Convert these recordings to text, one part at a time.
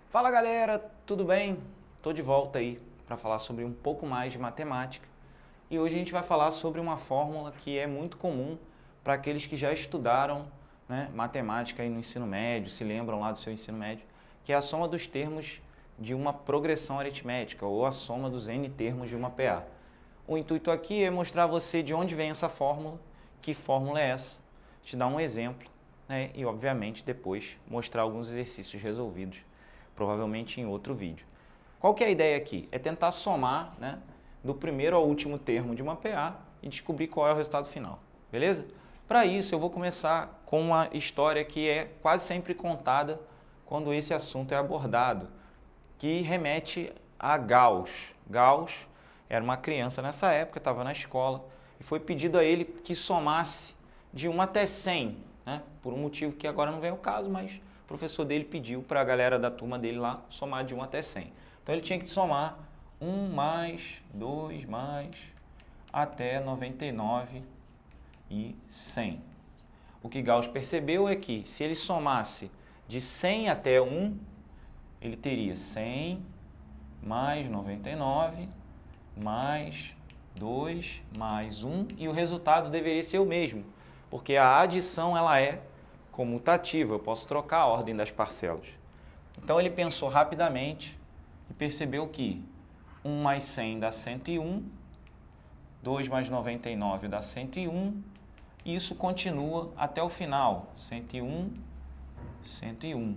Fala galera, tudo bem? Estou de volta aí para falar sobre um pouco mais de matemática e hoje a gente vai falar sobre uma fórmula que é muito comum para aqueles que já estudaram, né, matemática aí no ensino médio, se lembram lá do seu ensino médio, que é a soma dos termos de uma progressão aritmética ou a soma dos n termos de uma PA. O intuito aqui é mostrar a você de onde vem essa fórmula, que fórmula é essa, te dar um exemplo, né, e obviamente depois mostrar alguns exercícios resolvidos provavelmente em outro vídeo. Qual que é a ideia aqui? É tentar somar, né, do primeiro ao último termo de uma PA e descobrir qual é o resultado final, beleza? Para isso eu vou começar com uma história que é quase sempre contada quando esse assunto é abordado, que remete a Gauss. Gauss era uma criança nessa época, estava na escola, e foi pedido a ele que somasse de 1 até 100, né, por um motivo que agora não vem ao caso, mas o professor dele pediu para a galera da turma dele lá somar de 1 até 100. Então ele tinha que somar 1 mais 2 mais até 99 e 100. O que Gauss percebeu é que se ele somasse de 100 até 1, ele teria 100 mais 99 mais 2 mais 1 e o resultado deveria ser o mesmo, porque a adição ela é comutativa, eu posso trocar a ordem das parcelas. Então ele pensou rapidamente e percebeu que 1 mais 100 dá 101, 2 mais 99 dá 101, e isso continua até o final, 101, 101.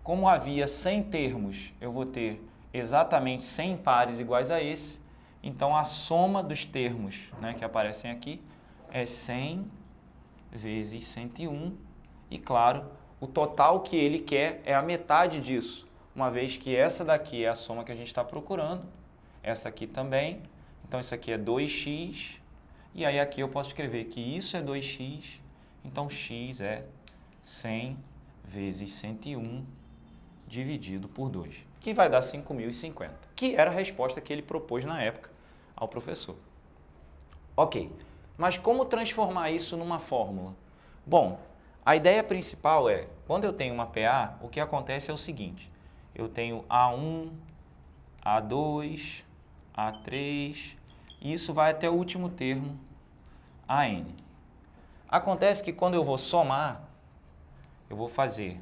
Como havia 100 termos, eu vou ter exatamente 100 pares iguais a esse, então a soma dos termos, né, que aparecem aqui é 100 vezes 101, e claro, o total que ele quer é a metade disso, uma vez que essa daqui é a soma que a gente está procurando, essa aqui também, então isso aqui é 2x, e aí aqui eu posso escrever que isso é 2x, então x é 100 vezes 101 dividido por 2, que vai dar 5.050, que era a resposta que ele propôs na época ao professor. Ok, mas como transformar isso numa fórmula? Bom, a ideia principal é, quando eu tenho uma PA, o que acontece é o seguinte, eu tenho A1, A2, A3, e isso vai até o último termo, AN. Acontece que quando eu vou somar, eu vou fazer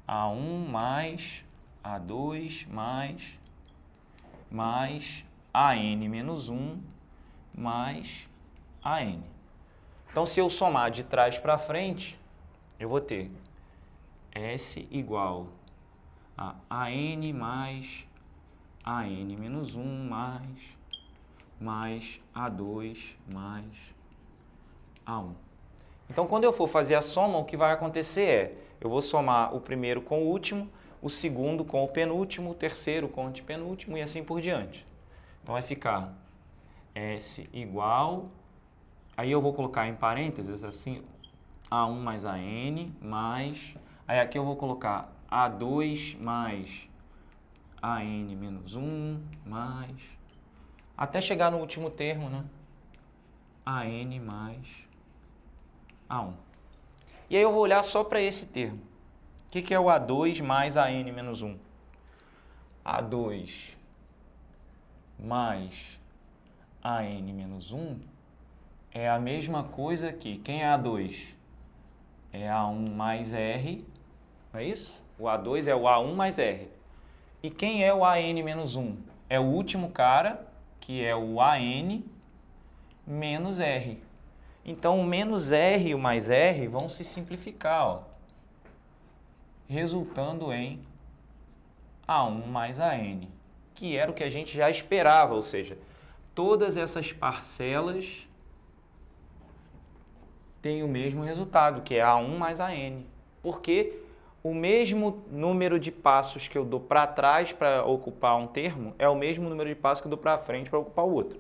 A1 mais A2 mais AN menos 1 mais AN. Então, se eu somar de trás para frente, eu vou ter S igual a AN mais AN menos 1 mais A2 mais A1. Então, quando eu for fazer a soma, o que vai acontecer é, eu vou somar o primeiro com o último, o segundo com o penúltimo, o terceiro com o antepenúltimo e assim por diante. Então, vai ficar S igual, aí eu vou colocar em parênteses assim, A1 mais AN mais, aí aqui eu vou colocar A2 mais AN menos 1 mais, até chegar no último termo, né? AN mais A1. E aí eu vou olhar só para esse termo. O que é o A2 mais AN menos 1? A2 mais AN menos 1 é a mesma coisa que, quem é A2? É A1 mais R, não é isso? O A2 é o A1 mais R. E quem é o AN menos 1? É o último cara, que é o AN menos R. Então, o menos R e o mais R vão se simplificar, ó, resultando em A1 mais AN, que era o que a gente já esperava, ou seja, todas essas parcelas têm o mesmo resultado, que é A1 mais AN, porque o mesmo número de passos que eu dou para trás para ocupar um termo é o mesmo número de passos que eu dou para frente para ocupar o outro.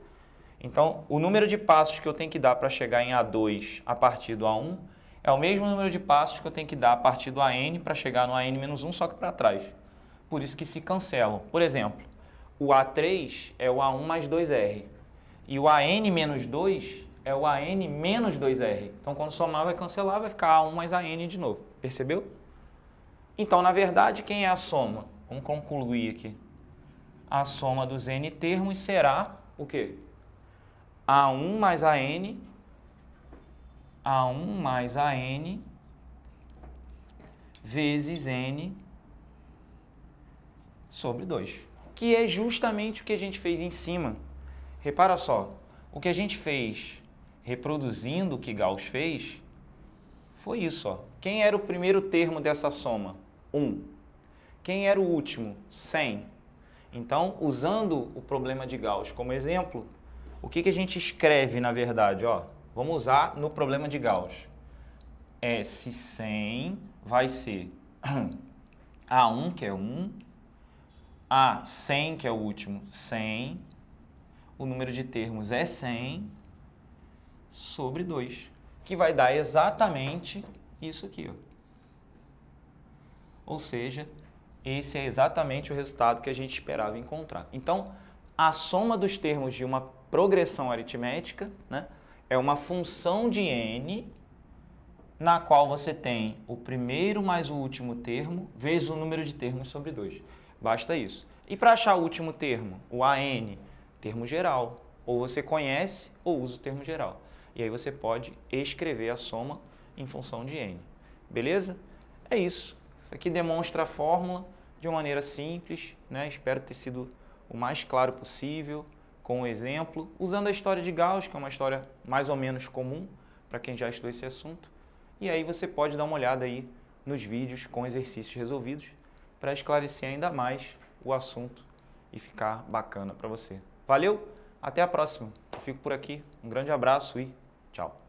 Então, o número de passos que eu tenho que dar para chegar em A2 a partir do A1 é o mesmo número de passos que eu tenho que dar a partir do AN para chegar no AN menos 1, só que para trás. Por isso que se cancelam. Por exemplo, o A3 é o A1 mais 2R e o AN menos 2 é o AN menos 2R. Então, quando somar, vai cancelar, vai ficar A1 mais AN de novo. Percebeu? Então, na verdade, quem é a soma? Vamos concluir aqui. A soma dos n termos será o quê? A1 mais AN, A1 mais AN vezes N sobre 2, que é justamente o que a gente fez em cima. Repara só, o que a gente fez reproduzindo o que Gauss fez foi isso, ó. Quem era o primeiro termo dessa soma? 1. Quem era o último? 100. Então, usando o problema de Gauss como exemplo, o que a gente escreve, na verdade? Ó, vamos usar no problema de Gauss. S100 vai ser A1, que é 1, A100, que é o último, 100, o número de termos é 100, sobre 2, que vai dar exatamente isso aqui, ó. Ou seja, esse é exatamente o resultado que a gente esperava encontrar. Então, a soma dos termos de uma progressão aritmética, né, é uma função de n, na qual você tem o primeiro mais o último termo, vezes o número de termos sobre 2. Basta isso. E para achar o último termo, o AN, termo geral. Ou você conhece ou usa o termo geral. E aí você pode escrever a soma em função de n. Beleza? É isso. Isso aqui demonstra a fórmula de uma maneira simples, né? Espero ter sido o mais claro possível, com o exemplo, usando a história de Gauss, que é uma história mais ou menos comum para quem já estudou esse assunto. E aí você pode dar uma olhada aí nos vídeos com exercícios resolvidos para esclarecer ainda mais o assunto e ficar bacana para você. Valeu, até a próxima. Eu fico por aqui. Um grande abraço e tchau.